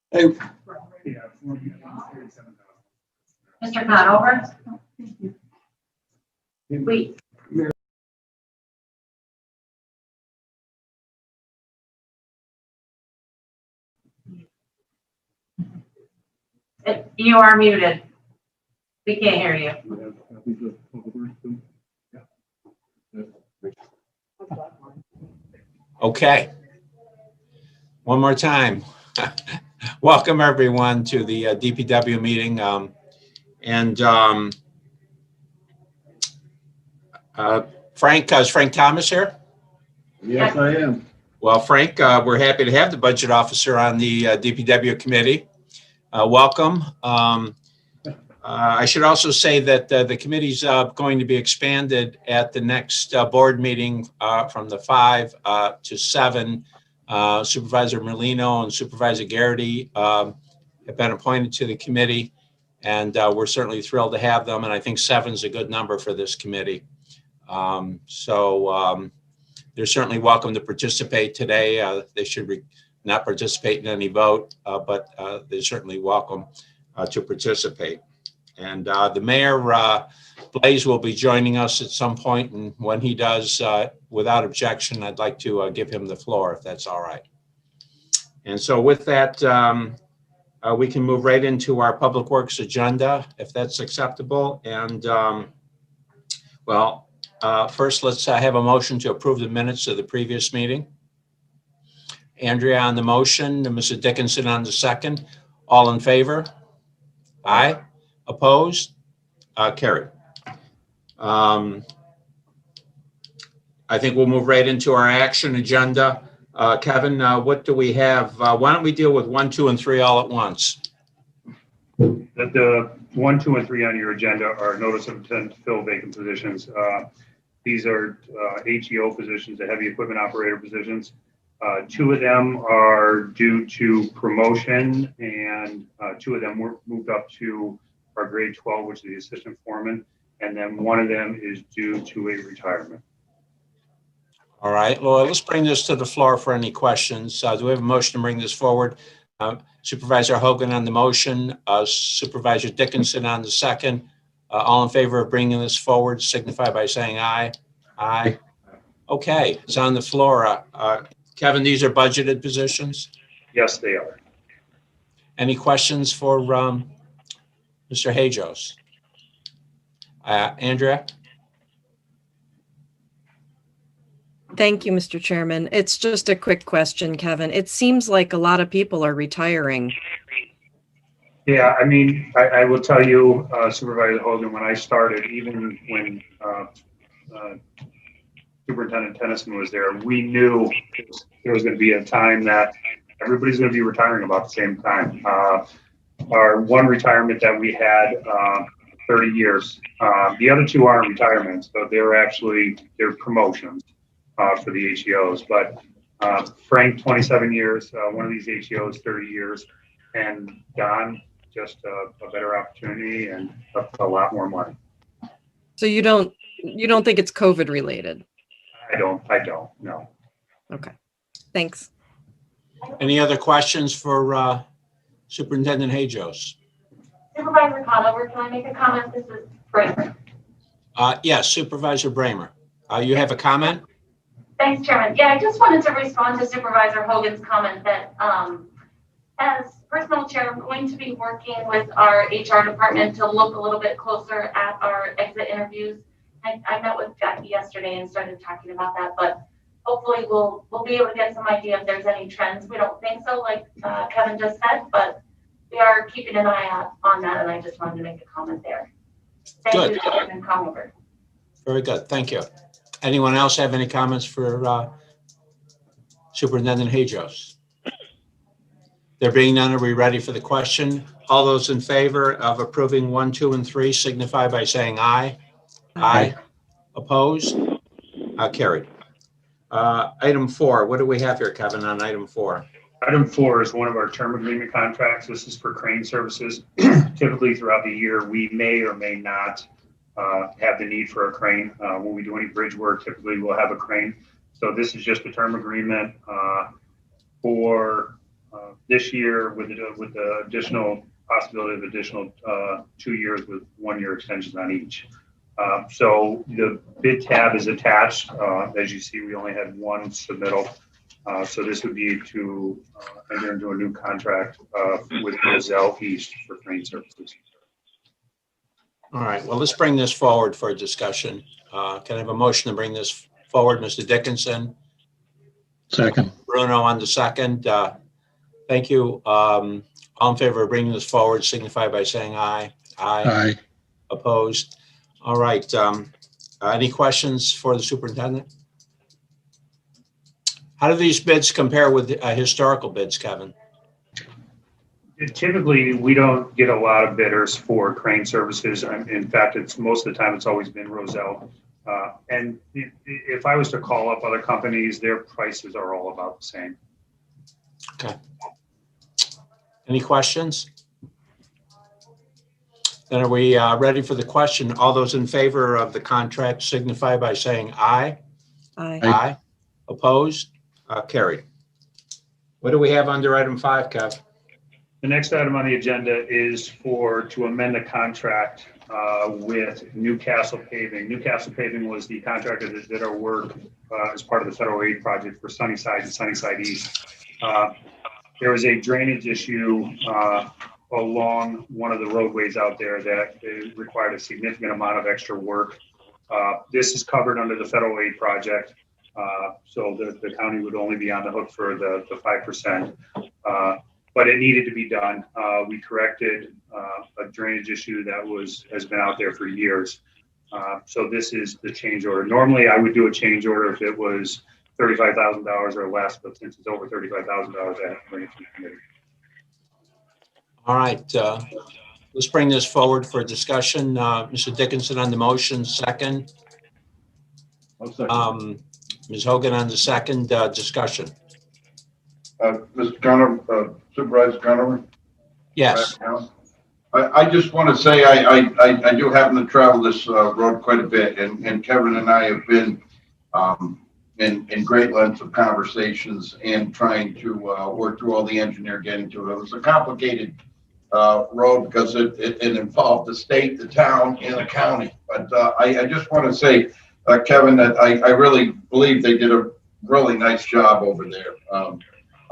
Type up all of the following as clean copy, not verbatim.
Hey, Mr. Conover? Wait. You are muted. We can't hear you. Okay. One more time. Welcome everyone to the DPW meeting. Frank, is Frank Thomas here? yes, I am. Well, Frank, we're happy to have the budget officer on the DPW committee. Welcome. I should also say that the committee's going to be expanded at the next board meeting from the 5 to 7. Supervisor Merlino and Supervisor Garrity have been appointed to the committee, and we're certainly thrilled to have them. And I think 7 is a good number for this committee. They're certainly welcome to participate today. They should not participate in any vote, but they're certainly welcome to participate. And the mayor, Blaze, will be joining us at some point. And when he does, without objection, I'd like to give him the floor, if that's all right. And so with that, we can move right into our Public Works agenda, if that's acceptable. And first, let's have a motion to approve the minutes of the previous meeting. Andrea on the motion, and Mr. Dickinson on the second. All in favor? Aye. Opposed? Carried. I think we'll move right into our action agenda. Kevin, what do we have? Why don't we deal with 1, 2, and 3 all at once? The 1, 2, and 3 on your agenda are notice of intent to fill vacant positions. These are HEO positions, the heavy equipment operator positions. 2 of them are due to promotion, and 2 of them were moved up to our grade 12, which is the assistant foreman, and then 1 of them is due to a retirement. All right, well, let's bring this to the floor for any questions. Do we have a motion to bring this forward? Supervisor Hogan on the motion, Supervisor Dickinson on the second. All in favor of bringing this forward, signify by saying aye. Aye. Okay, it's on the floor. Kevin, these are budgeted positions? Yes, they are. Any questions for Mr. Hajos? Andrea? Thank you, Mr. Chairman. It's just a quick question, Kevin. It seems like a lot of people are retiring. Yeah, I mean, I will tell you, Supervisor Hogan, when I started, even when Superintendent Tennyson was there, we knew there was going to be a time that everybody's going to be retiring about the same time. Our one retirement that we had, 30 years. The other 2 aren't retirements, but they're promotions for the HEOs. But Frank, 27 years, one of these HEOs, 30 years, and Don, just a better opportunity and a lot more money. So you don't think it's COVID related? I don't, no. Okay, thanks. Any other questions for Superintendent Hajos? Supervisor Conover, can I make a comment? This is Bramer. Yes, Supervisor Bramer. You have a comment? Thanks, Chairman. Yeah, I just wanted to respond to Supervisor Hogan's comment that as personnel chair, I'm going to be working with our HR department to look a little bit closer at our exit interviews. I met with Jackie yesterday and started talking about that, but hopefully we'll be able to get some idea if there's any trends. We don't think so, like Kevin just said, but we are keeping an eye out on that, and I just wanted to make a comment there. Thank you, Chairman Conover. Very good, thank you. Anyone else have any comments for Superintendent Hajos? There being none, are we ready for the question? All those in favor of approving 1, 2, and 3 signify by saying aye. Aye. Opposed? Carried. Item 4, what do we have here, Kevin, on item 4? Item 4 is one of our term agreement contracts. This is for crane services. Typically throughout the year, we may or may not have the need for a crane. When we do any bridge work, typically we'll have a crane. So this is just a term agreement for this year with the additional possibility of additional 2 years with 1 year extensions on each. So the bid tab is attached. As you see, we only had one submittal. So this would be to enter into a new contract with Roselle East for crane services. All right, well, let's bring this forward for a discussion. Can I have a motion to bring this forward, Mr. Dickinson? Second. Bruno on the second. Thank you. All in favor of bringing this forward, signify by saying aye. Aye. Opposed? All right. Any questions for the superintendent? How do these bids compare with historical bids, Kevin? Typically, we don't get a lot of bidders for crane services. In fact, it's most of the time, it's always been Roselle. And if I was to call up other companies, their prices are all about the same. Okay. Any questions? Then are we ready for the question? All those in favor of the contract signify by saying aye. Aye. Aye. Opposed? Carried. What do we have under item 5, Kev? The next item on the agenda is to amend the contract with Newcastle Paving. Newcastle Paving was the contractor that did our work as part of the federal aid project for Sunnyside and Sunnyside East. There was a drainage issue along one of the roadways out there that required a significant amount of extra work. This is covered under the federal aid project. So the county would only be on the hook for the 5%. But it needed to be done. We corrected a drainage issue that has been out there for years. So this is the change order. Normally, I would do a change order if it was $35,000 or less, but since it's over $35,000, I have to bring it to the committee. All right. Let's bring this forward for discussion. Mr. Dickinson on the motion, second. I'll second. Ms. Hogan on the second. Discussion. Mr. Gunner, Supervisor Gunner? Yes. I just want to say I do happen to travel this road quite a bit, and Kevin and I have been in great lengths of conversations and trying to work through all the engineer getting to it. It was a complicated road because it involved the state, the town, and the county. But I just want to say, Kevin, that I really believe they did a really nice job over there.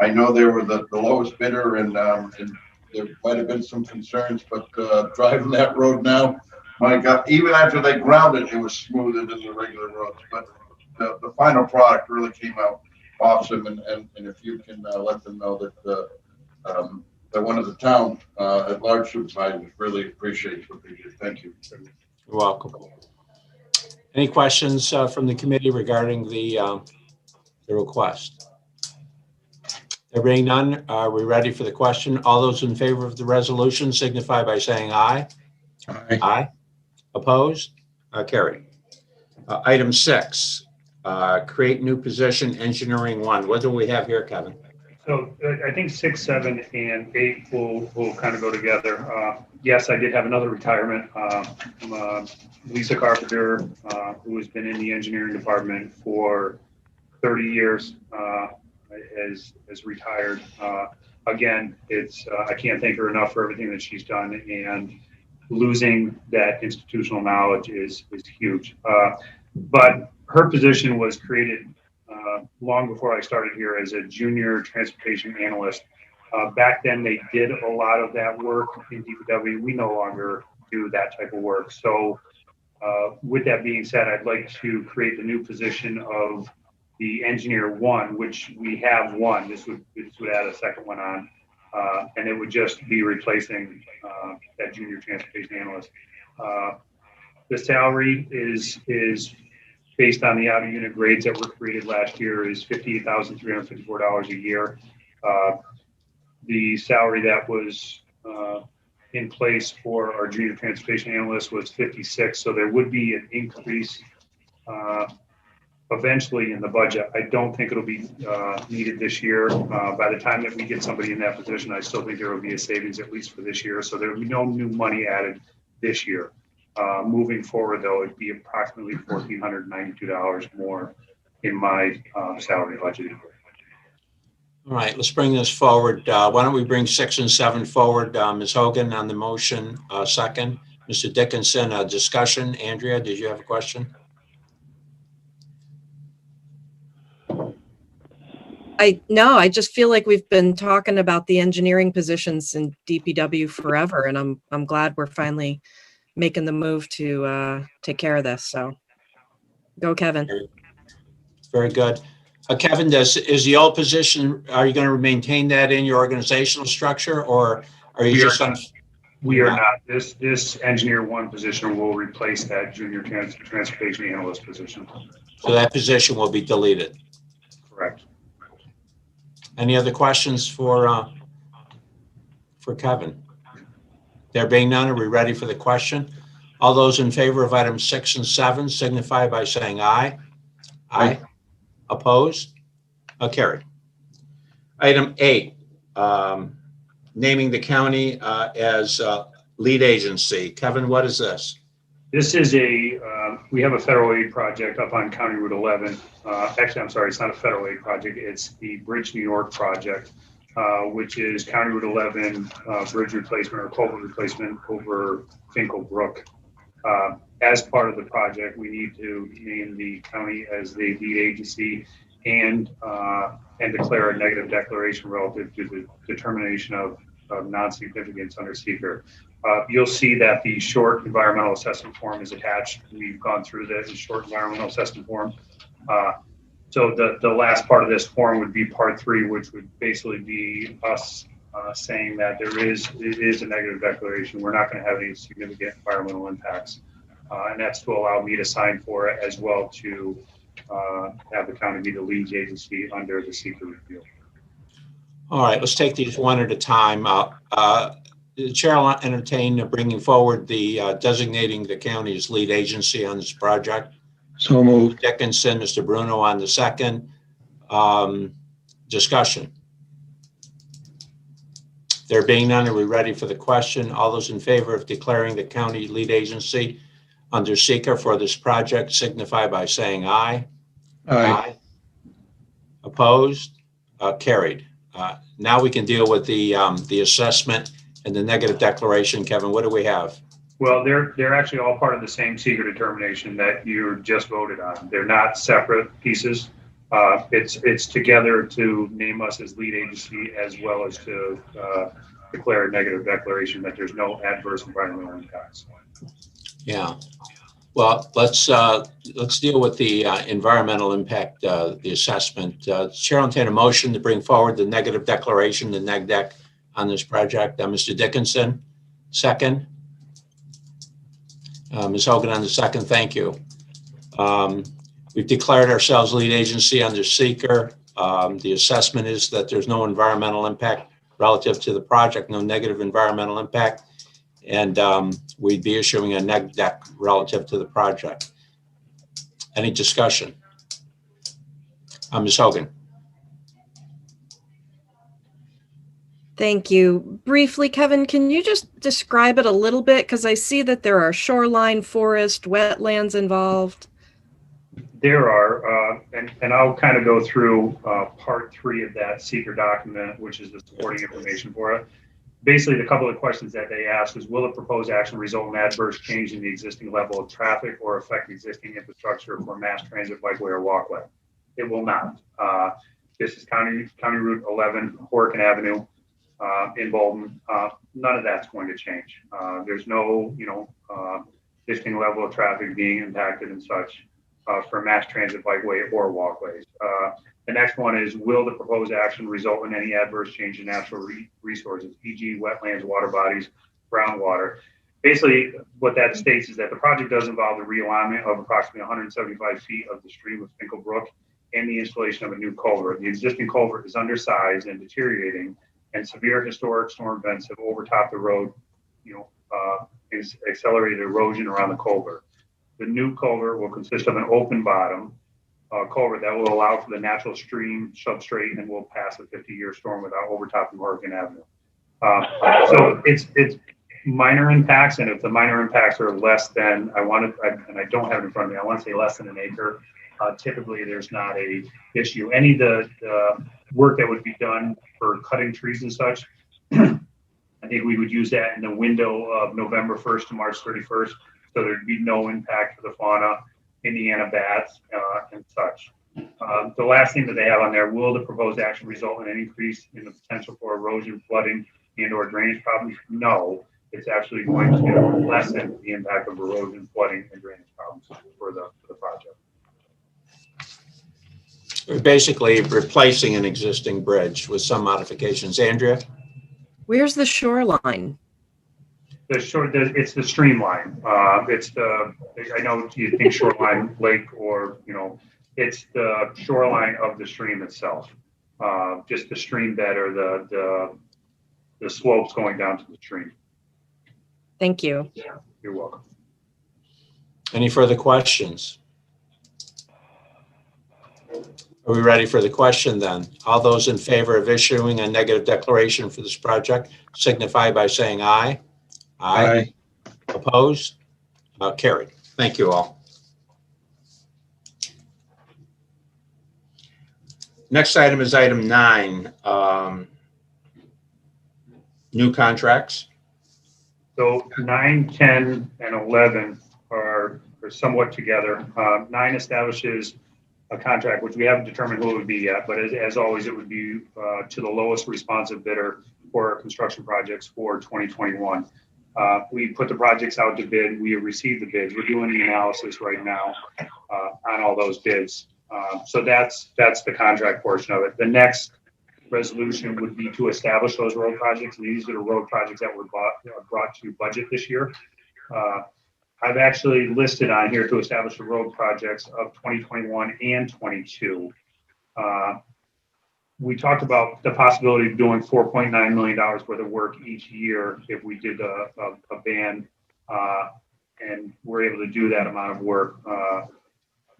I know they were the lowest bidder, and there might have been some concerns, but driving that road now, my God, even after they grounded, it was smoother than the regular roads. But the final product really came out awesome, and if you can let them know that that one of the town at large supervisors really appreciates what they did. Thank you. You're welcome. Any questions from the committee regarding the request? There being none, are we ready for the question? All those in favor of the resolution signify by saying aye. Aye. Aye. Opposed? Carried. Item 6, create new position, engineering 1. What do we have here, Kevin? So I think 6, 7, and 8 will kind of go together. Yes, I did have another retirement. Lisa Carpenter, who has been in the engineering department for 30 years, has retired. Again, I can't thank her enough for everything that she's done, and losing that institutional knowledge is huge. But her position was created long before I started here as a junior transportation analyst. Back then, they did a lot of that work in DPW. We no longer do that type of work. So with that being said, I'd like to create the new position of the engineer 1, which we have one. This would add a second one on, and it would just be replacing that junior transportation analyst. The salary is based on the outer unit grades that were created last year is $58,354 a year. The salary that was in place for our junior transportation analyst was $56,000, so there would be an increase eventually in the budget. I don't think it'll be needed this year. By the time that we get somebody in that position, I still think there will be a savings at least for this year. So there will be no new money added this year. Moving forward, though, it'd be approximately $1,492 more in my salary budget. All right, let's bring this forward. Why don't we bring 6 and 7 forward? Ms. Hogan on the motion, second. Mr. Dickinson, discussion. Andrea, did you have a question? I just feel like we've been talking about the engineering positions in DPW forever, and I'm glad we're finally making the move to take care of this. So go, Kevin. Very good. Kevin, is the old position, are you going to maintain that in your organizational structure, or are you just? We are not. This engineer one position will replace that junior transportation analyst position. So that position will be deleted. Correct. Any other questions for Kevin? There being none, are we ready for the question? All those in favor of items 6 and 7 signify by saying aye. Aye. Opposed? Carried. Item 8, naming the county as lead agency. Kevin, what is this? This is we have a federal aid project up on County Route 11. Actually, I'm sorry, it's not a federal aid project. It's the Bridge New York project, which is County Route 11 bridge replacement or culvert replacement over Finkel Brook. As part of the project, we need to name the county as the lead agency and declare a negative declaration relative to the determination of non-significance under seeker. You'll see that the short environmental assessment form is attached. We've gone through the short environmental assessment form. So the last part of this form would be part 3, which would basically be us saying that it is a negative declaration. We're not going to have any significant environmental impacts. And that's to allow me to sign for it, as well to have the county be the lead agency under the seeker review. All right, let's take these one at a time. The chair will entertain bringing forward the designating the county as lead agency on this project. So moved. Dickinson, Mr. Bruno on the second. Discussion. There being none, are we ready for the question? All those in favor of declaring the county lead agency under seeker for this project signify by saying aye. Aye. Opposed? Carried. Now we can deal with the assessment and the negative declaration. Kevin, what do we have? Well, they're actually all part of the same seeker determination that you just voted on. They're not separate pieces. It's together to name us as lead agency, as well as to declare a negative declaration that there's no adverse environmental impacts. Yeah. Well, let's deal with the environmental impact, the assessment. Chair will entertain a motion to bring forward the negative declaration, the neg deck on this project. Mr. Dickinson, second. Ms. Hogan on the second. Thank you. We've declared ourselves lead agency under seeker. The assessment is that there's no environmental impact relative to the project, no negative environmental impact. And we'd be issuing a neg deck relative to the project. Any discussion? Ms. Hogan. Thank you. Briefly, Kevin, can you just describe it a little bit? Because I see that there are shoreline, forest, wetlands involved. There are, and I'll kind of go through part 3 of that seeker document, which is the supporting information for it. Basically, the couple of questions that they asked is, will the proposed action result in adverse change in the existing level of traffic or affect existing infrastructure for mass transit, bikeway, or walkway? It will not. This is County Route 11, Horicon Avenue in Bolton. None of that's going to change. There's no, existing level of traffic being impacted and such for mass transit, bikeway, or walkways. The next one is, will the proposed action result in any adverse change in natural resources, e.g. wetlands, water bodies, groundwater? Basically, what that states is that the project does involve the realignment of approximately 175 feet of the stream of Finkel Brook and the installation of a new culvert. The existing culvert is undersized and deteriorating, and severe historic storm events have overtopped the road, accelerated erosion around the culvert. The new culvert will consist of an open bottom culvert that will allow for the natural stream substrate and will pass a 50-year storm without overtopping Horicon Avenue. So it's minor impacts, and if the minor impacts are less than, and I don't have it in front of me, I want to say less than an acre, typically there's not a issue. Any of the work that would be done for cutting trees and such. I think we would use that in the window of November 1st to March 31st, so there'd be no impact to the fauna, Indiana bats, and such. The last thing that they have on there, will the proposed action result in an increase in the potential for erosion, flooding, and/or drainage problems? No, it's actually going to lessen the impact of erosion, flooding, and drainage problems for the project. We're basically replacing an existing bridge with some modifications. Andrea? Where's the shoreline? It's the streamline. It's the, I know you think shoreline lake or, it's the shoreline of the stream itself. Just the stream bed or the slopes going down to the stream. Thank you. You're welcome. Any further questions? Are we ready for the question then? All those in favor of issuing a negative declaration for this project signify by saying aye. Aye. Opposed? Carried. Thank you all. Next item is item 9, new contracts. So 9, 10, and 11 are somewhat together. 9 establishes a contract, which we haven't determined who it would be yet, but as always, it would be to the lowest responsive bidder for our construction projects for 2021. We put the projects out to bid. We have received the bids. We're doing the analysis right now on all those bids. So that's the contract portion of it. The next resolution would be to establish those road projects. These are the road projects that were brought to budget this year. I've actually listed on here to establish the road projects of 2021 and 22. We talked about the possibility of doing $4.9 million worth of work each year if we did a ban, and we're able to do that amount of work.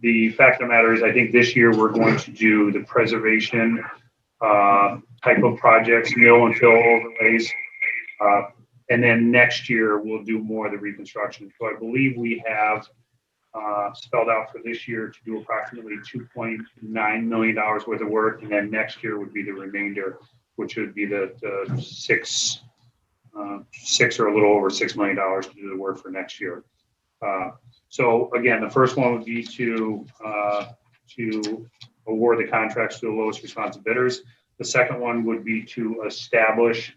The fact of the matter is, I think this year we're going to do the preservation type of projects, mill and fill overlays. And then next year we'll do more of the reconstruction. So I believe we have spelled out for this year to do approximately $2.9 million worth of work. And then next year would be the remainder, which would be the six or a little over $6 million to do the work for next year. So again, the first one would be to award the contracts to the lowest responsive bidders. The second one would be to establish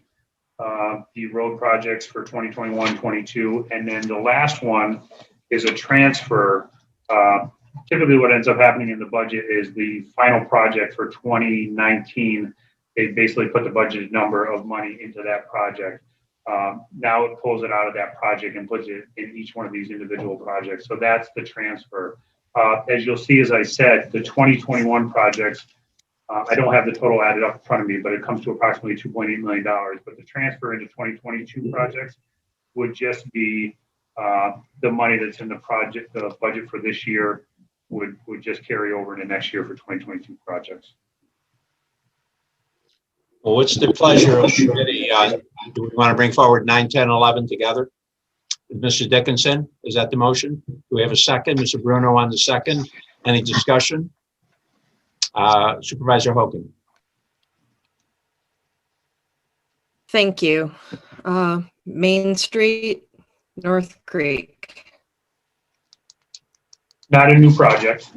the road projects for 2021, 22. And then the last one is a transfer. Typically what ends up happening in the budget is the final project for 2019. They basically put the budgeted number of money into that project. Now it pulls it out of that project and puts it in each one of these individual projects. So that's the transfer. As you'll see, as I said, the 2021 projects, I don't have the total added up in front of me, but it comes to approximately $2.8 million. But the transfer into 2022 projects would just be the money that's in the project, the budget for this year would just carry over into next year for 2022 projects. Well, what's the pleasure of the committee? Do we want to bring forward 9, 10, 11 together? Mr. Dickinson, is that the motion? Do we have a second? Mr. Bruno on the second. Any discussion? Supervisor Hogan. Thank you. Main Street, North Creek. Not a new project.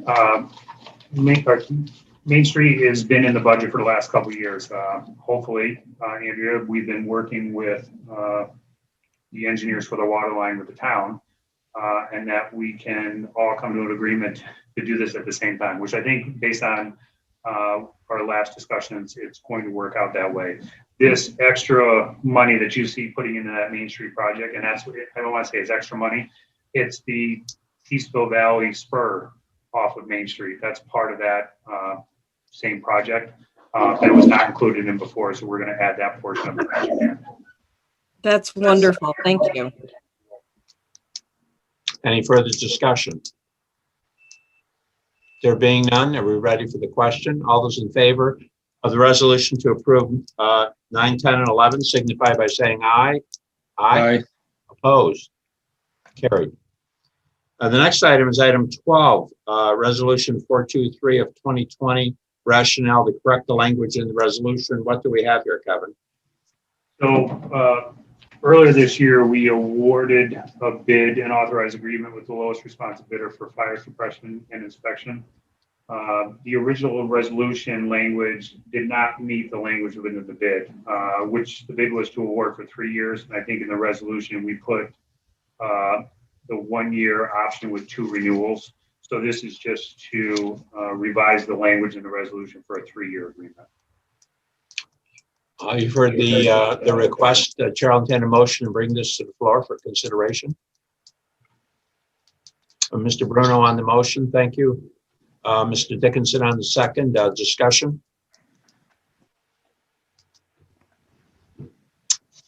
Main Street has been in the budget for the last couple of years. Hopefully, Andrea, we've been working with the engineers for the water line with the town, and that we can all come to an agreement to do this at the same time, which I think based on our last discussions, it's going to work out that way. This extra money that you see putting into that Main Street project, and that's what I don't want to say it's extra money, it's the Eastville Valley spur off of Main Street. That's part of that same project that was not included in before, so we're going to add that portion of it. That's wonderful. Thank you. Any further discussion? There being none, are we ready for the question? All those in favor of the resolution to approve 9, 10, and 11 signify by saying aye. Aye. Opposed? Carried. The next item is item 12, resolution 423 of 2020, rationale to correct the language in the resolution. What do we have here, Kevin? So earlier this year, we awarded a bid and authorized agreement with the lowest responsive bidder for fire suppression and inspection. The original resolution language did not meet the language within the bid, which the bid was to award for 3 years. And I think in the resolution, we put the 1-year option with 2 renewals. So this is just to revise the language in the resolution for a 3-year agreement. You've heard the request. Chair will entertain a motion to bring this to the floor for consideration. Mr. Bruno on the motion, thank you. Mr. Dickinson on the second. Discussion?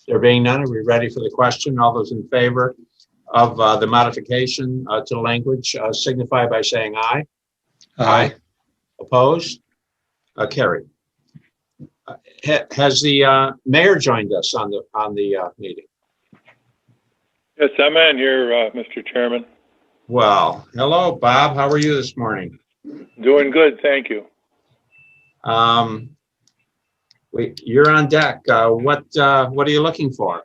There being none, are we ready for the question? All those in favor of the modification to language signify by saying aye. Aye. Opposed? Carried. Has the mayor joined us on the meeting? Yes, I'm on here, Mr. Chairman. Well, hello, Bob. How are you this morning? Doing good, thank you. You're on deck. What are you looking for?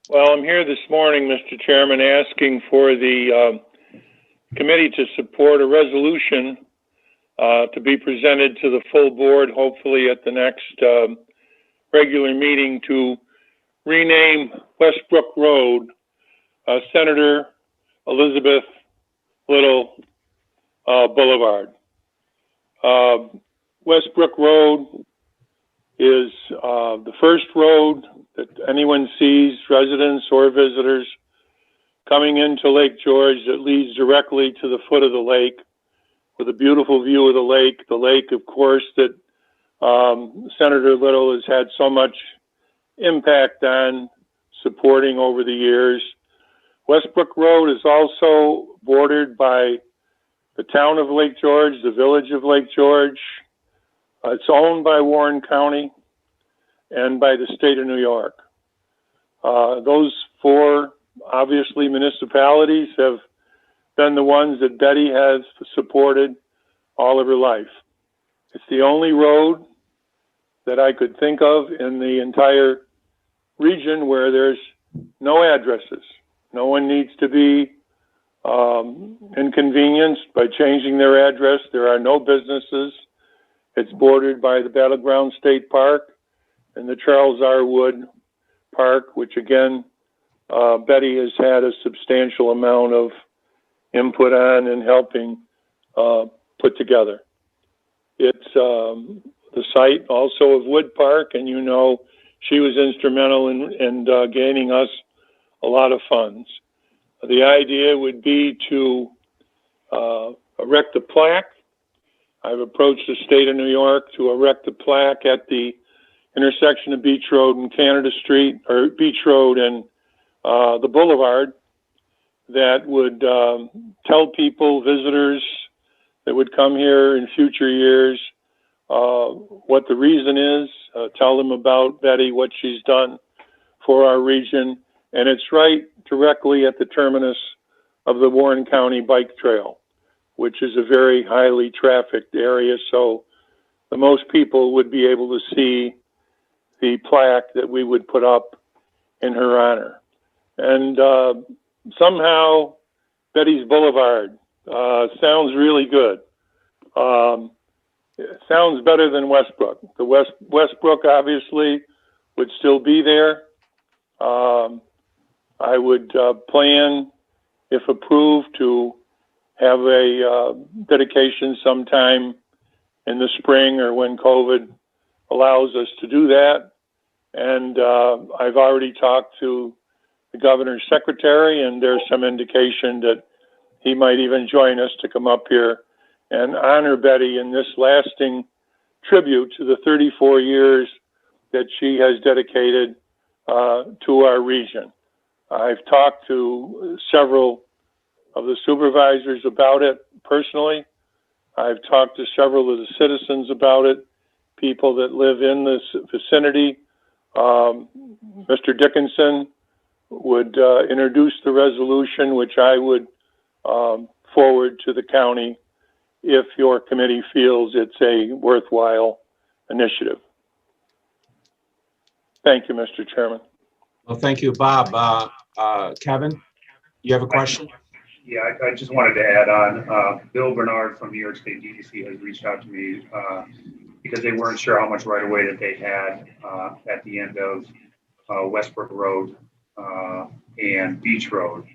Well, I'm here this morning, Mr. Chairman, asking for the committee to support a resolution to be presented to the full board, hopefully at the next regular meeting, to rename Westbrook Road Senator Elizabeth Little Boulevard. Westbrook Road is the first road that anyone sees, residents or visitors, coming into Lake George, that leads directly to the foot of the lake with a beautiful view of the lake. The lake, of course, that Senator Little has had so much impact on supporting over the years. Westbrook Road is also bordered by the town of Lake George, the village of Lake George. It's owned by Warren County and by the state of New York. Those 4, obviously, municipalities have been the ones that Betty has supported all of her life. It's the only road that I could think of in the entire region where there's no addresses. No one needs to be inconvenienced by changing their address. There are no businesses. It's bordered by the Battleground State Park and the Charles R. Wood Park, which again, Betty has had a substantial amount of input on and helping put together. It's the site also of Wood Park, and you know she was instrumental in gaining us a lot of funds. The idea would be to erect a plaque. I've approached the state of New York to erect a plaque at the intersection of Beach Road and Canada Street, or Beach Road and the Boulevard, that would tell people, visitors that would come here in future years, what the reason is, tell them about Betty, what she's done for our region. And it's right directly at the terminus of the Warren County Bike Trail, which is a very highly trafficked area. So the most people would be able to see the plaque that we would put up in her honor. And somehow Betty's Boulevard sounds really good. It sounds better than Westbrook. The Westbrook obviously would still be there. I would plan, if approved, to have a dedication sometime in the spring or when COVID allows us to do that. And I've already talked to the governor's secretary, and there's some indication that he might even join us to come up here and honor Betty in this lasting tribute to the 34 years that she has dedicated to our region. I've talked to several of the supervisors about it personally. I've talked to several of the citizens about it, people that live in this vicinity. Mr. Dickinson would introduce the resolution, which I would forward to the county if your committee feels it's a worthwhile initiative. Thank you, Mr. Chairman. Well, thank you, Bob. Kevin, you have a question? Yeah, I just wanted to add on, Bill Bernard from New York State DEC has reached out to me because they weren't sure how much right of way that they had at the end of Westbrook Road and Beach Road.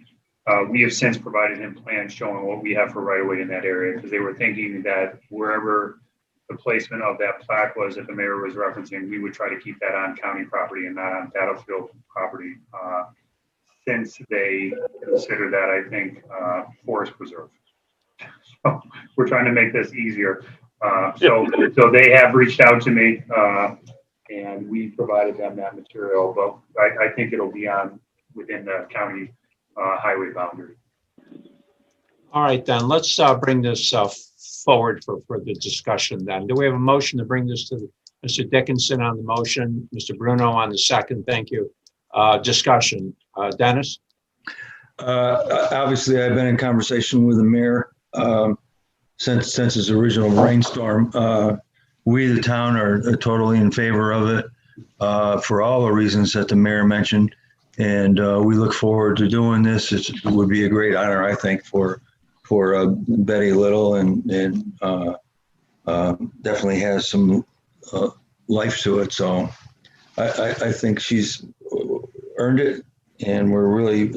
We have since provided him plans showing what we have for right of way in that area, because they were thinking that wherever the placement of that plaque was that the mayor was referencing, we would try to keep that on county property and not on battlefield property. Since they consider that, I think, forest preserve. So we're trying to make this easier. So they have reached out to me and we provided them that material, but I think it'll be within the county highway boundary. All right, then let's bring this forward for further discussion then. Do we have a motion to bring this to Mr. Dickinson on the motion, Mr. Bruno on the second? Thank you. Discussion. Dennis? Obviously, I've been in conversation with the mayor since his original brainstorm. We, the town, are totally in favor of it for all the reasons that the mayor mentioned. And we look forward to doing this. It would be a great honor, I think, for Betty Little, and definitely has some life to it. So I think she's earned it, and we're really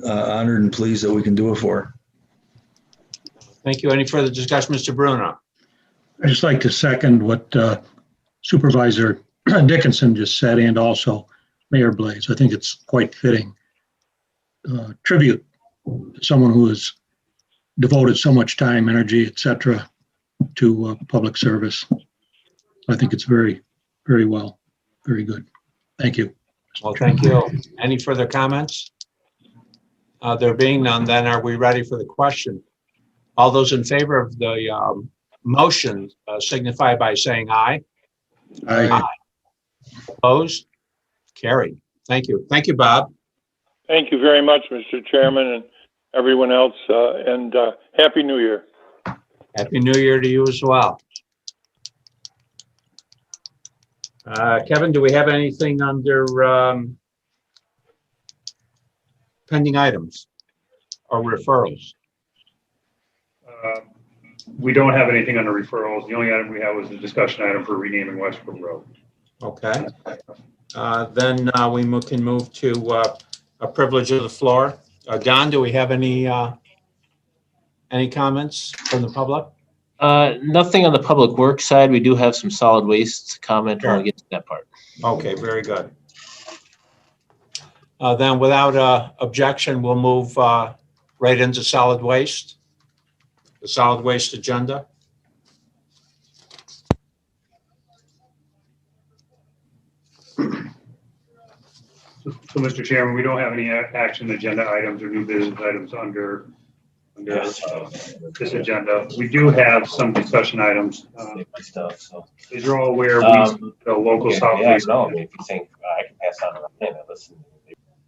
honored and pleased that we can do it for her. Thank you. Any further discussion, Mr. Bruno? I'd just like to second what Supervisor Dickinson just said, and also Mayor Blades. I think it's quite fitting tribute to someone who has devoted so much time, energy, etc., to public service. I think it's very, very well, very good. Thank you. Well, thank you. Any further comments? There being none, then are we ready for the question? All those in favor of the motion signify by saying aye. Aye. Opposed? Carried. Thank you. Thank you, Bob. Thank you very much, Mr. Chairman, and everyone else, and Happy New Year. Happy New Year to you as well. Kevin, do we have anything under pending items or referrals? We don't have anything under referrals. The only item we have was a discussion item for renaming Westbrook Road. Okay. Then we can move to a privilege of the floor. Don, do we have any comments from the public? Nothing on the public works side. We do have some solid waste comment when we get to that part. Okay, very good. Then without objection, we'll move right into solid waste, the solid waste agenda. So, Mr. Chairman, we don't have any action agenda items or new business items under this agenda. We do have some discussion items. As you're all aware, the local solid waste. If you think I can pass on and listen.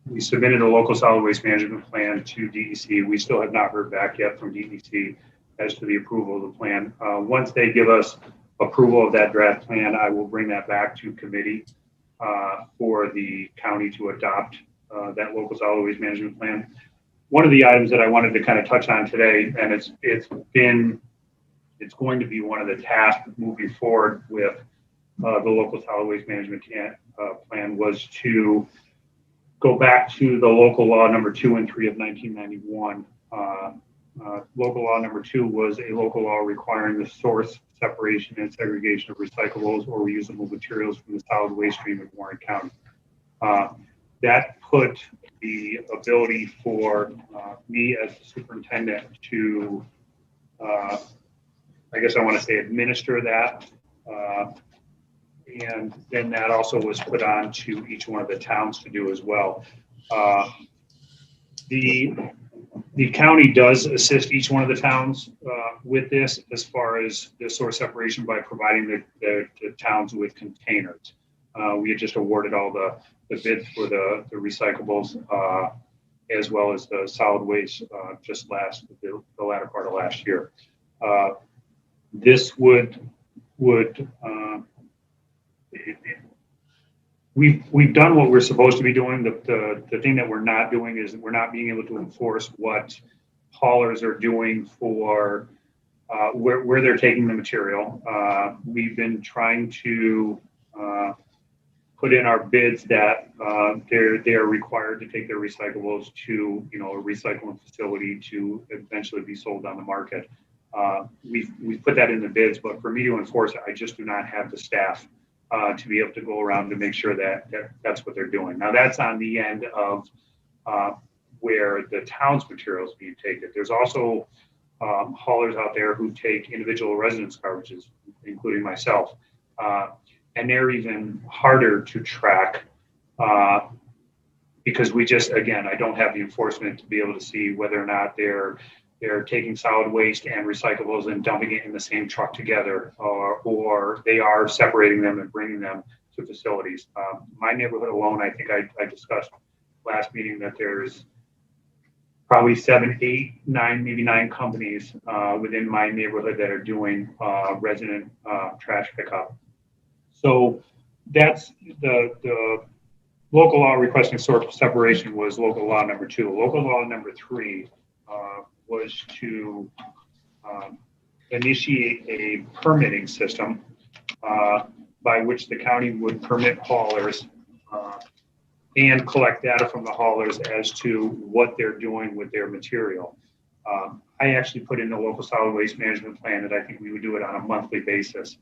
We submitted a local solid waste management plan to DEC. We still have not heard back yet from DEC as to the approval of the plan. Once they give us approval of that draft plan, I will bring that back to committee for the county to adopt that local solid waste management plan. One of the items that I wanted to kind of touch on today, and it's going to be one of the tasks moving forward with the local solid waste management plan, was to go back to the local law number 2 and 3 of 1991. Local law number 2 was a local law requiring the source, separation, and segregation of recyclables or reusable materials from the solid waste stream in Warren County. That put the ability for me as the superintendent to, I guess I want to say, administer that. And then that also was put on to each one of the towns to do as well. The county does assist each one of the towns with this as far as the source separation by providing the towns with containers. We had just awarded all the bids for the recyclables as well as the solid waste just the latter part of last year. This would we've done what we're supposed to be doing. The thing that we're not doing is we're not being able to enforce what haulers are doing for where they're taking the material. We've been trying to put in our bids that they're required to take their recyclables to a recycling facility to eventually be sold on the market. We've put that in the bids, but for me to enforce it, I just do not have the staff to be able to go around to make sure that that's what they're doing. Now that's on the end of where the town's material is being taken. There's also haulers out there who take individual residence garbages, including myself. And they're even harder to track because we just, again, I don't have the enforcement to be able to see whether or not they're taking solid waste and recyclables and dumping it in the same truck together, or they are separating them and bringing them to facilities. My neighborhood alone, I think I discussed last meeting that there's probably 7, 8, 9, maybe 9 companies within my neighborhood that are doing resident trash pickup. So that's the local law requesting sort of separation was local law number 2. Local law number 3 was to initiate a permitting system by which the county would permit haulers and collect data from the haulers as to what they're doing with their material. I actually put in the local solid waste management plan that I think we would do it on a monthly basis.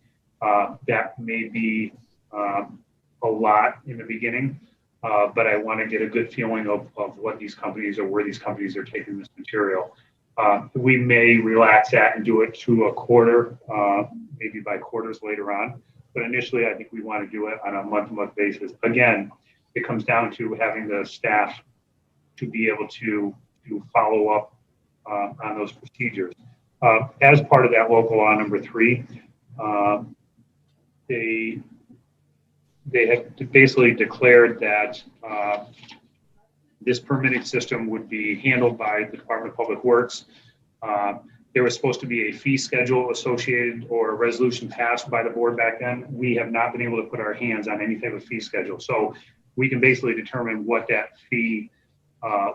That may be a lot in the beginning, but I want to get a good feeling of what these companies or where these companies are taking this material. We may relax that and do it to a quarter, maybe by quarters later on. But initially, I think we want to do it on a month-to-month basis. Again, it comes down to having the staff to be able to follow up on those procedures. As part of that local law number 3, they have basically declared that this permitting system would be handled by the Department of Public Works. There was supposed to be a fee schedule associated or a resolution passed by the board back then. We have not been able to put our hands on any type of fee schedule. So we can basically determine what that fee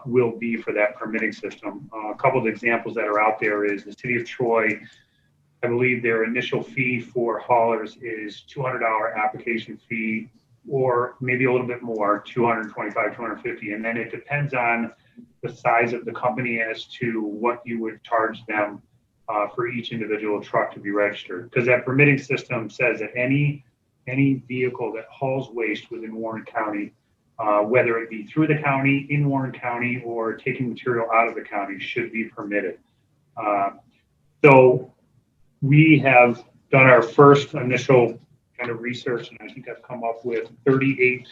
will be for that permitting system. A couple of examples that are out there is the city of Troy. I believe their initial fee for haulers is $200 application fee, or maybe a little bit more, $225, $250. And then it depends on the size of the company as to what you would charge them for each individual truck to be registered. Because that permitting system says that any vehicle that hauls waste within Warren County, whether it be through the county, in Warren County, or taking material out of the county, should be permitted. So we have done our first initial kind of research, and I think I've come up with 38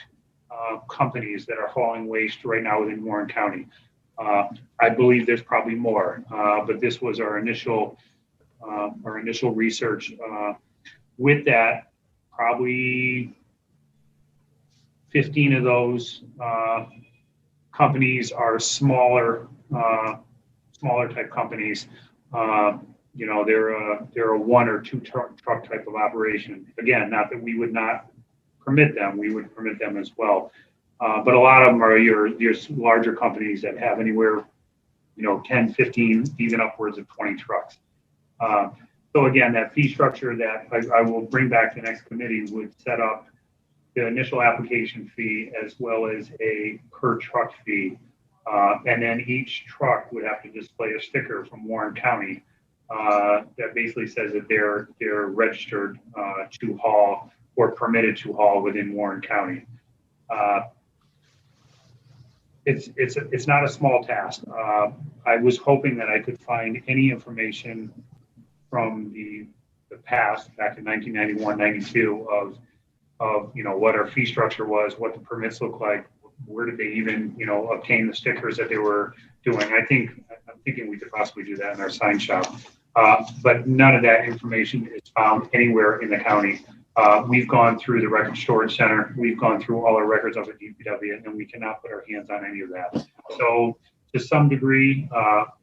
companies that are hauling waste right now within Warren County. I believe there's probably more, but this was our initial research. With that, probably 15 of those companies are smaller type companies. They're a 1 or 2 truck type of operation. Again, not that we would not permit them, we would permit them as well. But a lot of them are your larger companies that have anywhere, 10, 15, even upwards of 20 trucks. So again, that fee structure that I will bring back to the next committee would set up the initial application fee as well as a per truck fee. And then each truck would have to display a sticker from Warren County that basically says that they're registered to haul or permitted to haul within Warren County. It's not a small task. I was hoping that I could find any information from the past, back in 1991, 92, of what our fee structure was, what the permits look like, where did they even obtain the stickers that they were doing. I'm thinking we could possibly do that in our sign shop, but none of that information is found anywhere in the county. We've gone through the record storage center. We've gone through all our records up at DPW, and we cannot put our hands on any of that. So to some degree,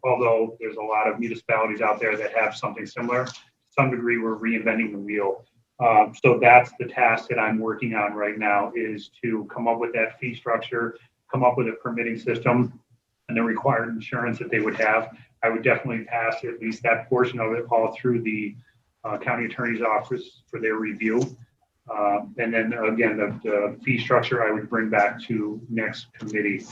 although there's a lot of municipalities out there that have something similar, to some degree we're reinventing the wheel. So that's the task that I'm working on right now, is to come up with that fee structure, come up with a permitting system and the required insurance that they would have. I would definitely pass at least that portion of it all through the county attorney's office for their review. And then again, the fee structure I would bring back to next committee.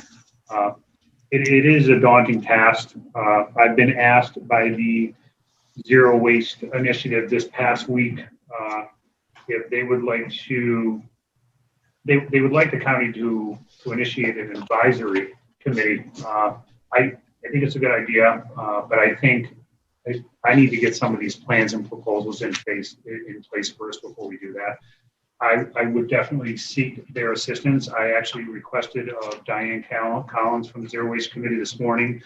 It is a daunting task. I've been asked by the Zero Waste Initiative this past week if they would like to, they would like the county to initiate an advisory committee. I think it's a good idea, but I think I need to get some of these plans and proposals in place first before we do that. I would definitely seek their assistance. I actually requested of Diane Collins from the Zero Waste Committee this morning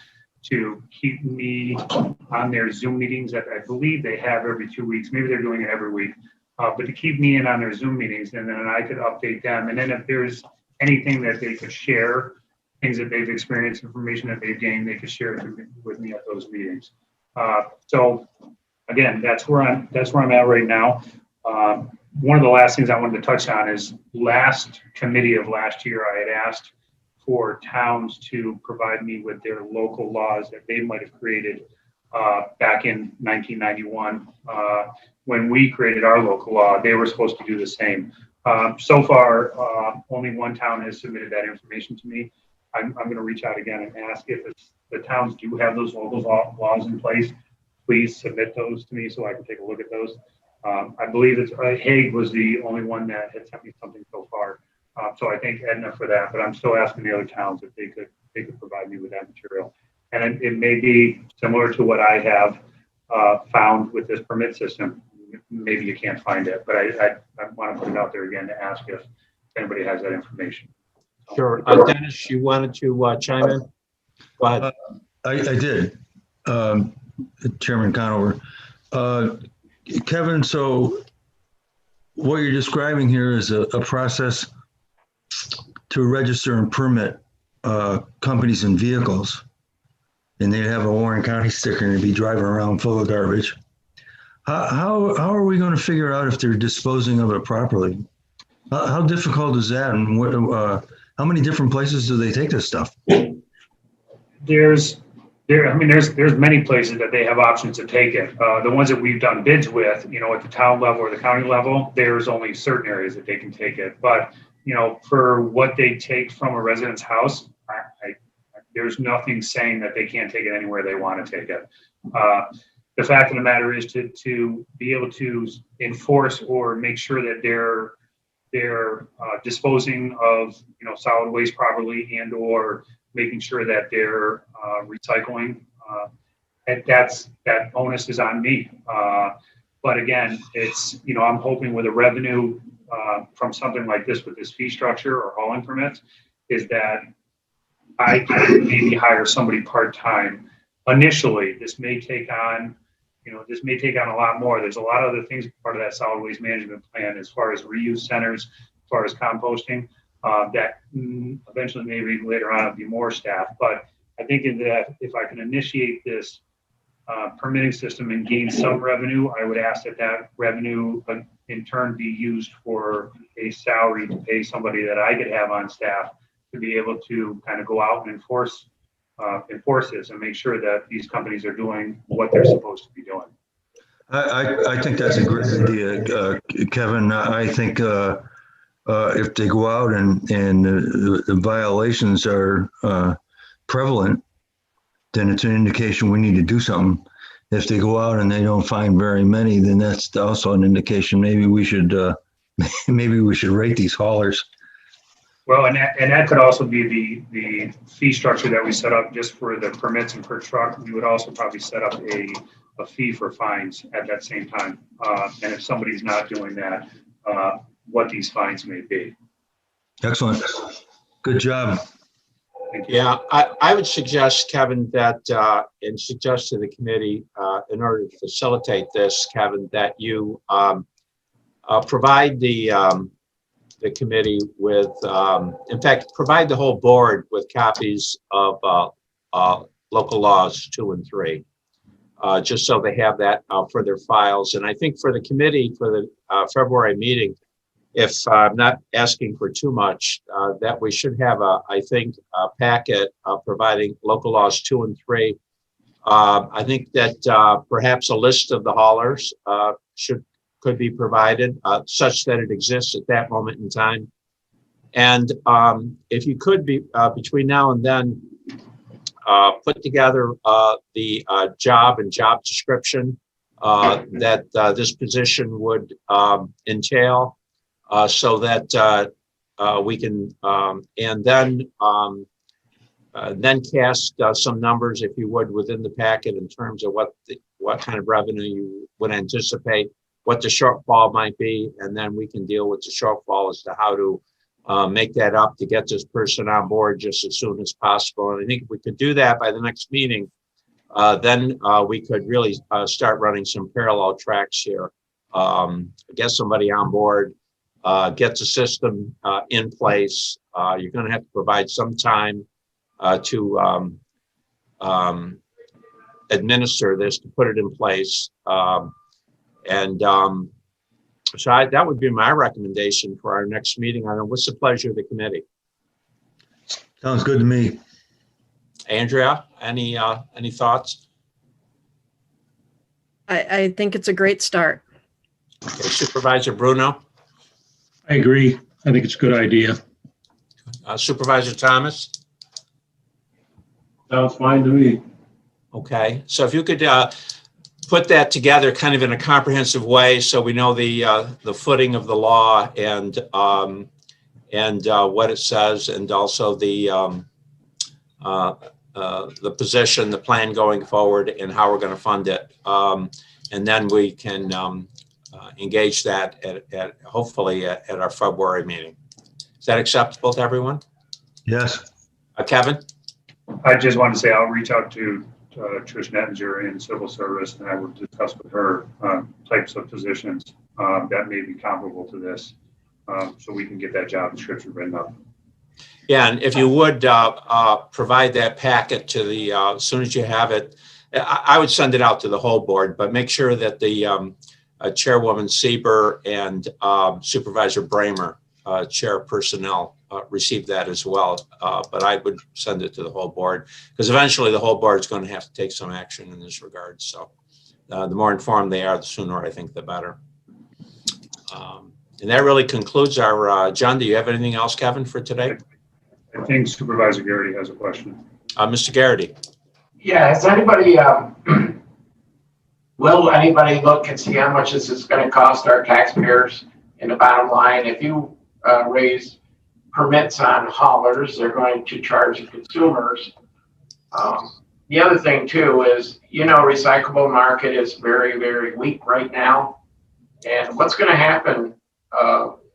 to keep me on their Zoom meetings that I believe they have every 2 weeks. Maybe they're doing it every week, but to keep me in on their Zoom meetings, and then I could update them. And then if there's anything that they could share, things that they've experienced, information that they've gained, they could share it with me at those meetings. So again, that's where I'm at right now. One of the last things I wanted to touch on is last committee of last year, I had asked for towns to provide me with their local laws that they might have created back in 1991. When we created our local law, they were supposed to do the same. So far, only one town has submitted that information to me. I'm going to reach out again and ask if the towns do have those local laws in place. Please submit those to me so I can take a look at those. I believe it's Hague was the only one that had sent me something so far. So I thank Edna for that, but I'm still asking the other towns if they could provide me with that material. And it may be similar to what I have found with this permit system. Maybe you can't find it, but I want to put it out there again to ask if anybody has that information. Sure. Dennis, you wanted to chime in? Go ahead. I did, Chairman Conover. Kevin, so what you're describing here is a process to register and permit companies and vehicles, and they have a Warren County sticker and they'd be driving around full of garbage. How are we going to figure out if they're disposing of it properly? How difficult is that, and how many different places do they take this stuff? There's many places that they have options to take it. The ones that we've done bids with, at the town level or the county level, there's only certain areas that they can take it. But, for what they take from a resident's house, there's nothing saying that they can't take it anywhere they want to take it. The fact of the matter is to be able to enforce or make sure that they're disposing of, solid waste properly, and or making sure that they're recycling. And that onus is on me. But again, it's, I'm hoping with a revenue from something like this, with this fee structure or hauling permits, is that I can maybe hire somebody part-time. Initially, this may take on a lot more. There's a lot of other things part of that solid waste management plan, as far as reuse centers, as far as composting, that eventually maybe later on it'll be more staff. But I think that if I can initiate this permitting system and gain some revenue, I would ask that revenue in turn be used for a salary to pay somebody that I could have on staff to be able to kind of go out and enforce this and make sure that these companies are doing what they're supposed to be doing. I think that's a great idea, Kevin. I think if they go out and the violations are prevalent, then it's an indication we need to do something. If they go out and they don't find very many, then that's also an indication maybe we should rate these haulers. Well, and that could also be the fee structure that we set up just for the permits and per truck. We would also probably set up a fee for fines at that same time. And if somebody's not doing that, what these fines may be. Excellent. Good job. Yeah, I would suggest, Kevin, that and suggest to the committee, in order to facilitate this, Kevin, that you provide the committee with, in fact, provide the whole board with copies of local laws 2 and 3, just so they have that for their files. And I think for the committee for the February meeting, if I'm not asking for too much, that we should have a packet providing local laws 2 and 3. I think that perhaps a list of the haulers could be provided such that it exists at that moment in time. And if you could be between now and then, put together the job and job description that this position would entail, so that we can and then cast some numbers, if you would, within the packet in terms of what kind of revenue you would anticipate, what the shortfall might be, and then we can deal with the shortfall as to how to make that up to get this person on board just as soon as possible. And I think if we could do that by the next meeting, then we could really start running some parallel tracks here. Get somebody on board, get the system in place. You're going to have to provide some time to administer this, to put it in place. So that would be my recommendation for our next meeting. I don't know, what's the pleasure of the committee? Sounds good to me. Andrea, any thoughts? I think it's a great start. Okay, Supervisor Bruno? I agree. I think it's a good idea. Supervisor Thomas? Sounds fine to me. Okay, so if you could put that together kind of in a comprehensive way, so we know the footing of the law and what it says, and also the position, the plan going forward, and how we're going to fund it, and then we can engage that at hopefully at our February meeting. Is that acceptable to everyone? Yes. Kevin? I just wanted to say I'll reach out to Trish Nettinger in civil service, and I will discuss with her types of positions that may be comparable to this, so we can get that job description written up. Yeah, and if you would provide that packet to the as soon as you have it, I would send it out to the whole board, but make sure that the Chairwoman Sieber and Supervisor Bramer, Chair Personnel, receive that as well. But I would send it to the whole board, because eventually the whole board is going to have to take some action in this regard. So the more informed they are, the sooner I think the better. And that really concludes our John, do you have anything else, Kevin, for today? I think Supervisor Garrity has a question. Mr. Garrity. Yeah, has anybody, will anybody look and see how much this is going to cost our taxpayers in the bottom line? If you raise permits on haulers, they're going to charge the consumers. The other thing too is, recyclable market is very, very weak right now. And what's going to happen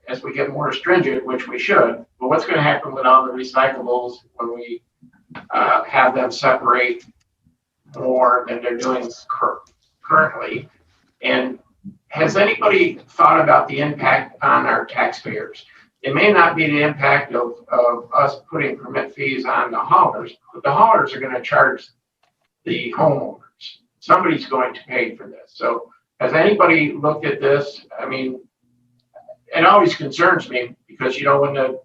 as we get more stringent, which we should, but what's going to happen with all the recyclables when we have them separate more than they're doing currently? And has anybody thought about the impact on our taxpayers? It may not be the impact of us putting permit fees on the haulers, but the haulers are going to charge the homeowners. Somebody's going to pay for this. So has anybody looked at this? I mean, it always concerns me because, when the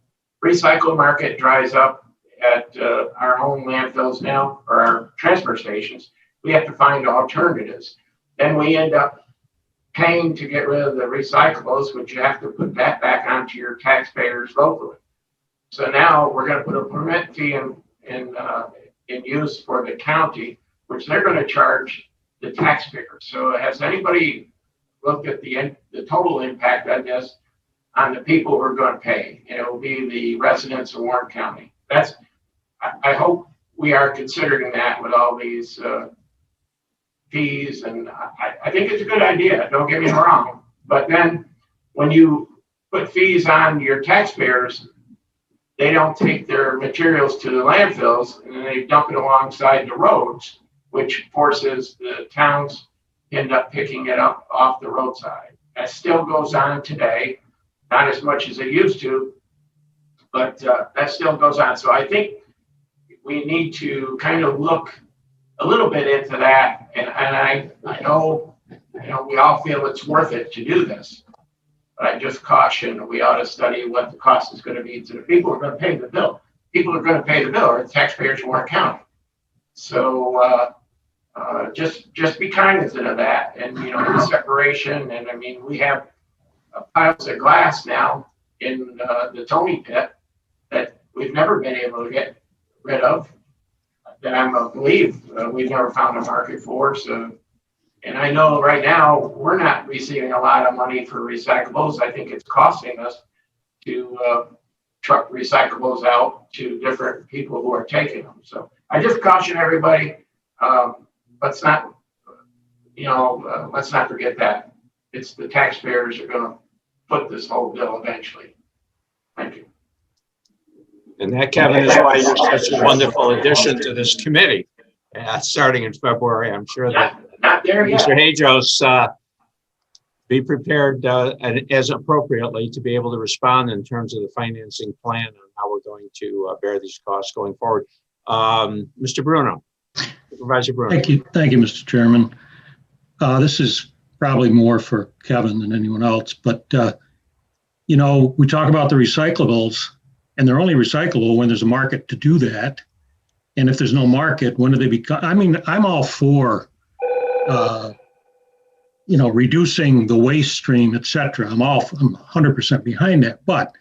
recycle market dries up at our home landfills now, or our transfer stations, we have to find alternatives. Then we end up paying to get rid of the recyclables, which you have to put that back onto your taxpayers locally. So now we're going to put a permit fee in use for the county, which they're going to charge the taxpayers. So has anybody looked at the total impact on this on the people who are going to pay? It will be the residents of Warren County. I hope we are considering that with all these fees, and I think it's a good idea, don't get me wrong. But then when you put fees on your taxpayers, they don't take their materials to the landfills and they dump it alongside the roads, which forces the towns to end up picking it up off the roadside. That still goes on today, not as much as it used to, but that still goes on. So I think we need to kind of look a little bit into that. And I know, we all feel it's worth it to do this. But I just caution, we ought to study what the cost is going to be to the people who are going to pay the bill. People are going to pay the bill, or the taxpayers won't count. So just be cognizant of that, and the separation. And I mean, we have piles of glass now in the Tony pit that we've never been able to get rid of. That I believe we've never found a market for. So, and I know right now we're not receiving a lot of money for recyclables. I think it's costing us to truck recyclables out to different people who are taking them. So I just caution everybody. Let's not forget that it's the taxpayers are going to foot this whole bill eventually. Thank you. And that, Kevin, is why you're such a wonderful addition to this committee. Starting in February, I'm sure that Not there yet. Mr. Hadros be prepared and as appropriately to be able to respond in terms of the financing plan on how we're going to bear these costs going forward. Mr. Bruno, Supervisor Bruno. Thank you, Mr. Chairman. This is probably more for Kevin than anyone else, but we talk about the recyclables, and they're only recyclable when there's a market to do that. And if there's no market, when do they become? I mean, I'm all for, reducing the waste stream, et cetera. I'm 100% behind that. But,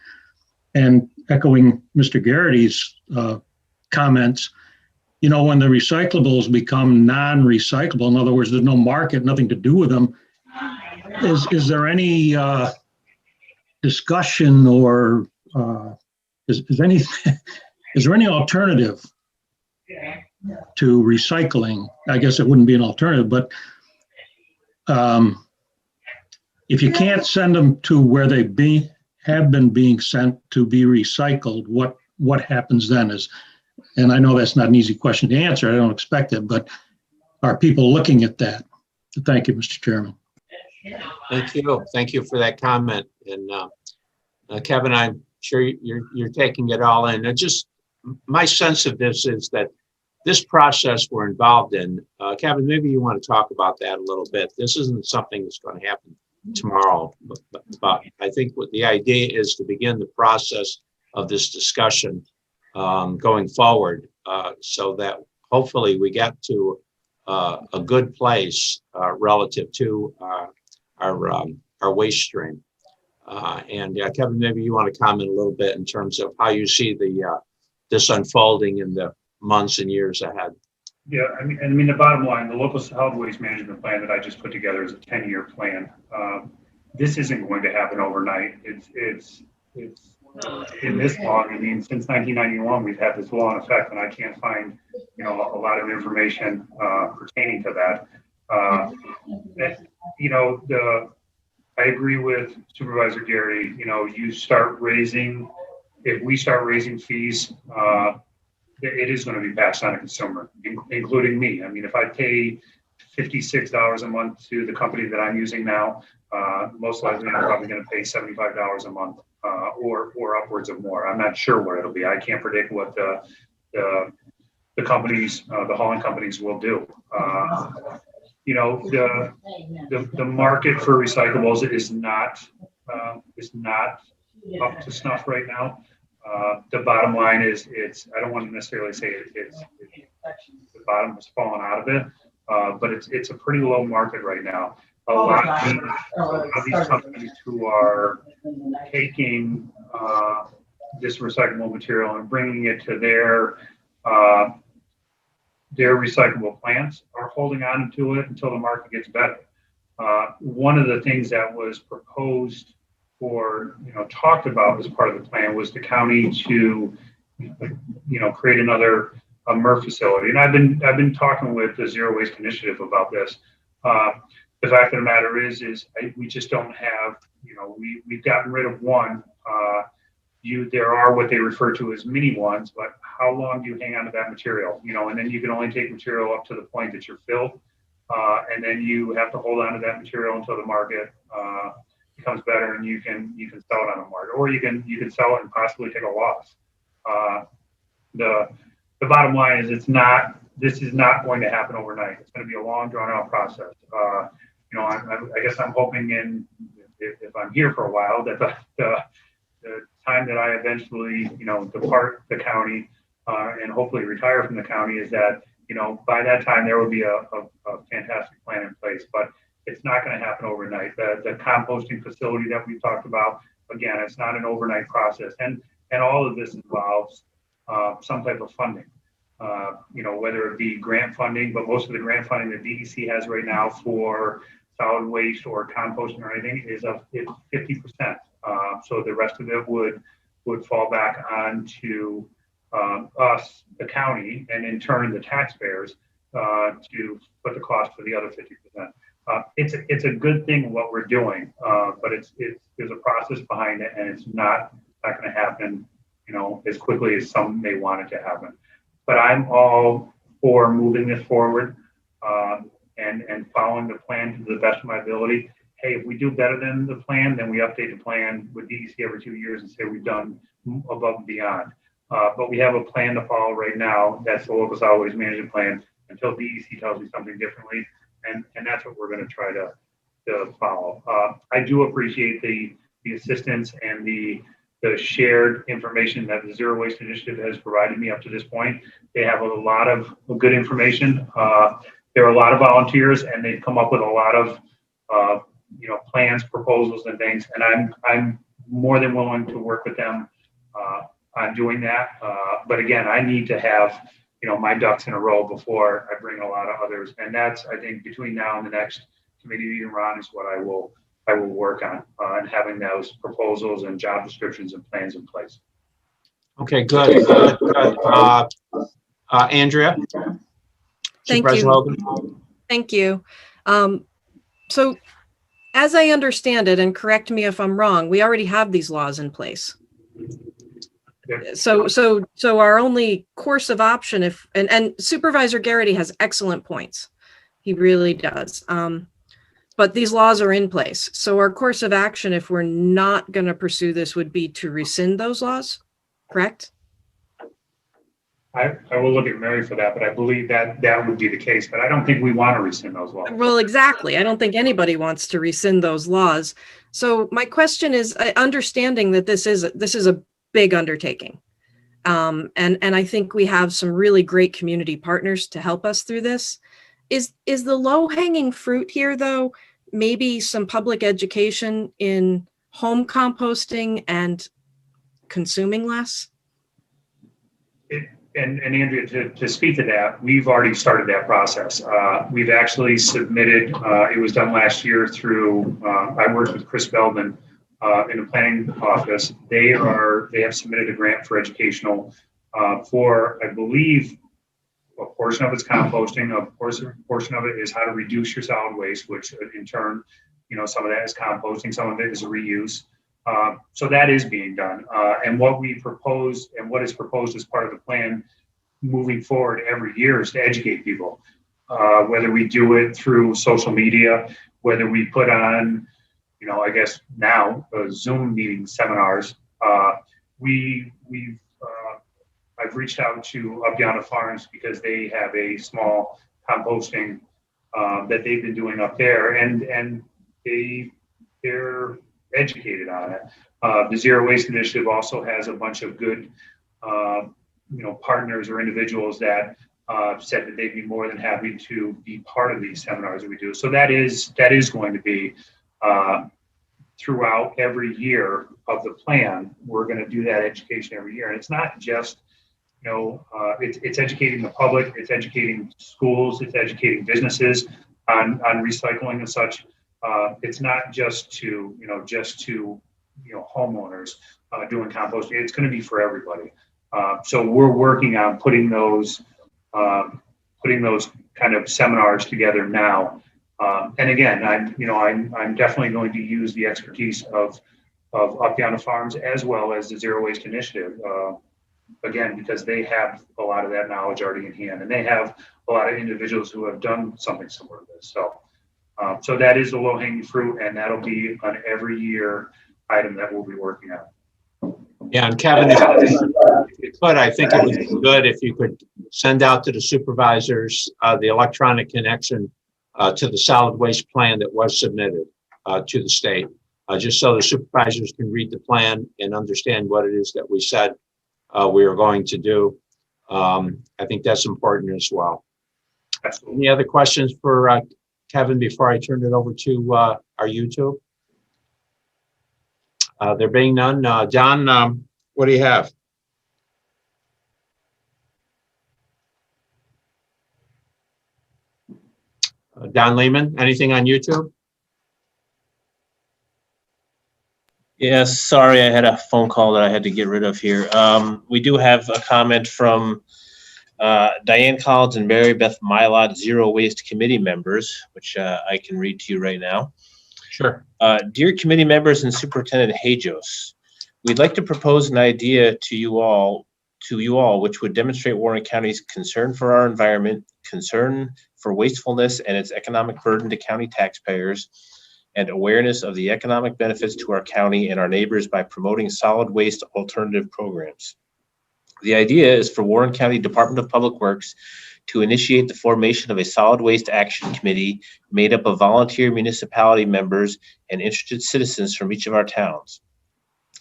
and echoing Mr. Garrity's comments, when the recyclables become non-recyclable, in other words, there's no market, nothing to do with them, is there any discussion or is there any alternative to recycling? I guess it wouldn't be an alternative, but if you can't send them to where they have been being sent to be recycled, what happens then? And I know that's not an easy question to answer. I don't expect it, but are people looking at that? Thank you, Mr. Chairman. Thank you. Thank you for that comment. And Kevin, I'm sure you're taking it all in. My sense of this is that this process we're involved in, Kevin, maybe you want to talk about that a little bit. This isn't something that's going to happen tomorrow, but I think what the idea is to begin the process of this discussion going forward, so that hopefully we get to a good place relative to our waste stream. And Kevin, maybe you want to comment a little bit in terms of how you see this unfolding in the months and years ahead. Yeah, I mean, the bottom line, the local solid waste management plan that I just put together is a 10-year plan. This isn't going to happen overnight. It's in this long. I mean, since 1991, we've had this law in effect, and I can't find, a lot of information pertaining to that. I agree with Supervisor Gary. If we start raising fees, it is going to be passed on to consumer, including me. I mean, if I pay $56 a month to the company that I'm using now, most likely I'm probably going to pay $75 a month or upwards of more. I'm not sure what it'll be. I can't predict what the companies, the hauling companies will do. The market for recyclables is not up to snuff right now. The bottom line is I don't want to necessarily say it's the bottom has fallen out of it, but it's a pretty low market right now. A lot of these companies who are taking this recyclable material and bringing it to their recyclable plants are holding on to it until the market gets better. One of the things that was proposed or talked about as part of the plan was the county to create another MRF facility. And I've been talking with the Zero Waste Initiative about this. The fact of the matter is we just don't have, we've gotten rid of one. There are what they refer to as mini ones, but how long do you hang on to that material? And then you can only take material up to the point that you're filled. And then you have to hold on to that material until the market becomes better, and you can sell it on the market, or you can sell it and possibly take a loss. The the bottom line is this is not going to happen overnight. It's going to be a long, drawn out process. I guess I'm hoping if I'm here for a while, that the time that I eventually, depart the county and hopefully retire from the county is that, by that time there will be a fantastic plan in place, but it's not going to happen overnight. The composting facility that we talked about, again, it's not an overnight process. And all of this involves some type of funding, whether it be grant funding, but most of the grant funding that DEC has right now for solid waste or composting or anything is 50%. So the rest of it would fall back onto us, the county, and in turn the taxpayers to put the cost for the other 50%. It's a good thing what we're doing, but there's a process behind it, and it's not going to happen, as quickly as some may want it to happen. But I'm all for moving this forward and following the plan to the best of my ability. Hey, if we do better than the plan, then we update the plan with DEC every 2 years and say we've done above and beyond. But we have a plan to follow right now. That's the local solid waste management plan until DEC tells me something differently. And that's what we're going to try to follow. I do appreciate the assistance and the shared information that the Zero Waste Initiative has provided me up to this point. They have a lot of good information. There are a lot of volunteers, and they've come up with a lot of plans, proposals, and things. And I'm more than willing to work with them on doing that. But again, I need to have my ducks in a row before I bring a lot of others. And that's, I think, between now and the next committee meeting, Ron, is what I will work on and having those proposals and job descriptions and plans in place. Okay, good. Andrea? Thank Supervisor you. Hogan? Thank you. So as I understand it, and correct me if I'm wrong, we already have these laws in place. So our only course of option, and Supervisor Garrity has excellent points. He really does. But these laws are in place. So our course of action, if we're not going to pursue this, would be to rescind those laws, correct? I will look at Mary for that, but I believe that would be the case. But I don't think we want to rescind those laws. Well, exactly. I don't think anybody wants to rescind those laws. So my question is, understanding that this is a big undertaking. And I think we have some really great community partners to help us through this. Is the low-hanging fruit here, though, maybe some public education in home composting and consuming less? And Andrea, to speak to that, we've already started that process. We've actually submitted, it was done last year through, I worked with Chris Feldman in the planning office. They have submitted a grant for educational for, I believe, a portion of it's composting, a portion of it is how to reduce your solid waste, which in turn, some of that is composting, some of it is reuse. So that is being done. And what we propose and what is proposed as part of the plan moving forward every year is to educate people, whether we do it through social media, whether we put on, I guess now Zoom meeting seminars. I've reached out to Up Yonder Farms because they have a small composting that they've been doing up there, and they're educated on it. The Zero Waste Initiative also has a bunch of good, partners or individuals that said that they'd be more than happy to be part of these seminars that we do. So that is going to be throughout every year of the plan. We're going to do that education every year, and it's not just it's educating the public, it's educating schools, it's educating businesses on recycling and such. It's not just to homeowners doing composting. It's going to be for everybody. So we're working on putting those kind of seminars together now. And again, I'm definitely going to use the expertise of Up Yonder Farms as well as the Zero Waste Initiative. Again, because they have a lot of that knowledge already in hand, and they have a lot of individuals who have done something similar to this. So that is the low-hanging fruit, and that'll be an every year item that we'll be working on. Yeah, and Kevin, if you could, I think it would be good if you could send out to the supervisors the electronic connection to the solid waste plan that was submitted to the state, just so the supervisors can read the plan and understand what it is that we said we are going to do. I think that's important as well. Any other questions for Kevin before I turn it over to our YouTube? There being none, John, what do you have? Don Lehman, anything on YouTube? Yes, sorry, I had a phone call that I had to get rid of here. We do have a comment from Diane Collins and Mary Beth Mylott, Zero Waste Committee members, which I can read to you right now. Sure. Dear committee members and Superintendent Hajos, we'd like to propose an idea to you all, which would demonstrate Warren County's concern for our environment, concern for wastefulness and its economic burden to county taxpayers, and awareness of the economic benefits to our county and our neighbors by promoting solid waste alternative programs. The idea is for Warren County Department of Public Works to initiate the formation of a solid waste action committee made up of volunteer municipality members and interested citizens from each of our towns.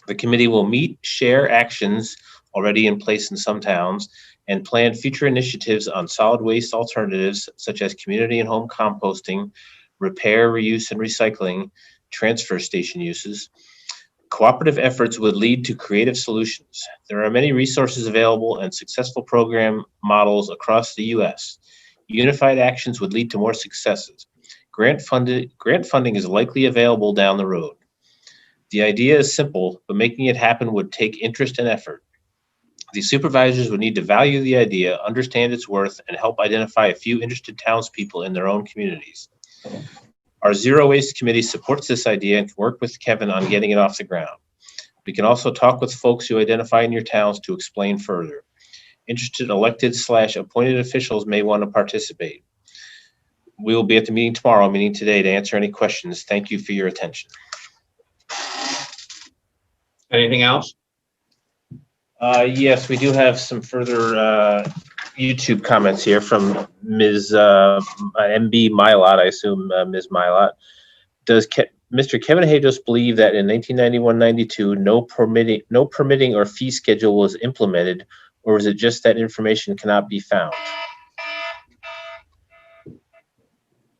The committee will meet, share actions already in place in some towns, and plan future initiatives on solid waste alternatives such as community and home composting, repair, reuse, and recycling, transfer station uses. Cooperative efforts would lead to creative solutions. There are many resources available and successful program models across the U.S. Unified actions would lead to more successes. Grant funding is likely available down the road. The idea is simple, but making it happen would take interest and effort. The supervisors would need to value the idea, understand its worth, and help identify a few interested townspeople in their own communities. Our Zero Waste Committee supports this idea and can work with Kevin on getting it off the ground. We can also talk with folks you identify in your towns to explain further. Interested elected/appointed officials may want to participate. We will be at the meeting tomorrow, meeting today, to answer any questions. Thank you for your attention. Anything else? Yes, we do have some further YouTube comments here from Ms. MB Mylott, I assume Ms. Mylott. Does Mr. Kevin Hajos believe that in 1991-92, no permitting or fee schedule was implemented, or is it just that information cannot be found?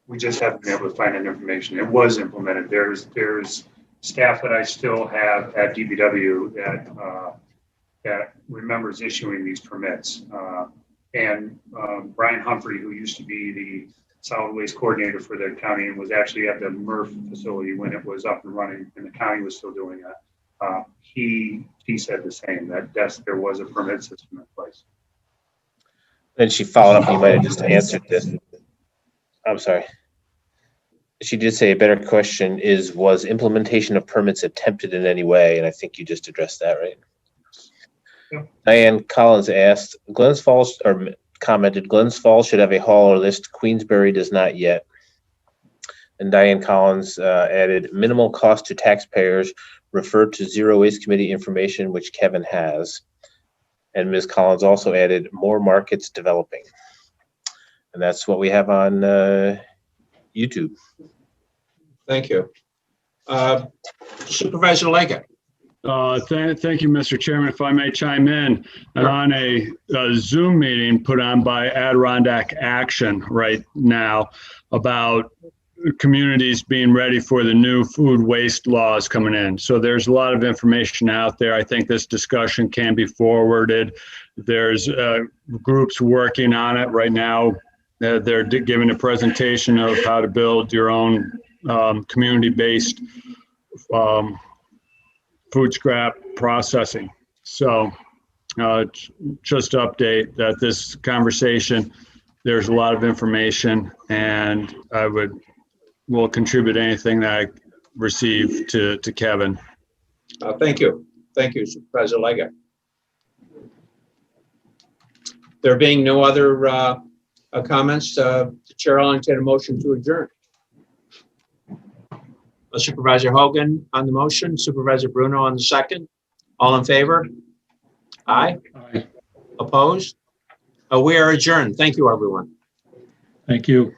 We just haven't been able to find that information. It was implemented. There's staff that I still have at DPW that remembers issuing these permits. And Brian Humphrey, who used to be the solid waste coordinator for the county and was actually at the MRF facility when it was up and running and the county was still doing that, he said the same, that there was a permit system in place. Then she followed up, you might have just answered this. I'm sorry. She did say a better question is, was implementation of permits attempted in any way? And I think you just addressed that, right? Yep. Diane Collins asked, commented, Glens Falls should have a hauler list. Queensbury does not yet. And Diane Collins added, minimal cost to taxpayers, referred to Zero Waste Committee information, which Kevin has. And Ms. Collins also added, more markets developing. And that's what we have on YouTube. Thank you. Supervisor Leggett. Thank you, Mr. Chairman. If I may chime in, I'm on a Zoom meeting put on by Adirondack Action right now about communities being ready for the new food waste laws coming in. So there's a lot of information out there. I think this discussion can be forwarded. There's groups working on it right now. They're giving a presentation of how to build your own community-based food scrap processing. So just to update that this conversation, there's a lot of information, and I will contribute anything that I receive to Kevin. Thank you. Thank you, Supervisor Leggett. There being no other comments, the chair will entertain a motion to adjourn. Supervisor Hogan on the motion, Supervisor Bruno on the second. All in favor? Aye. Aye. Opposed? We are adjourned. Thank you, everyone. Thank you.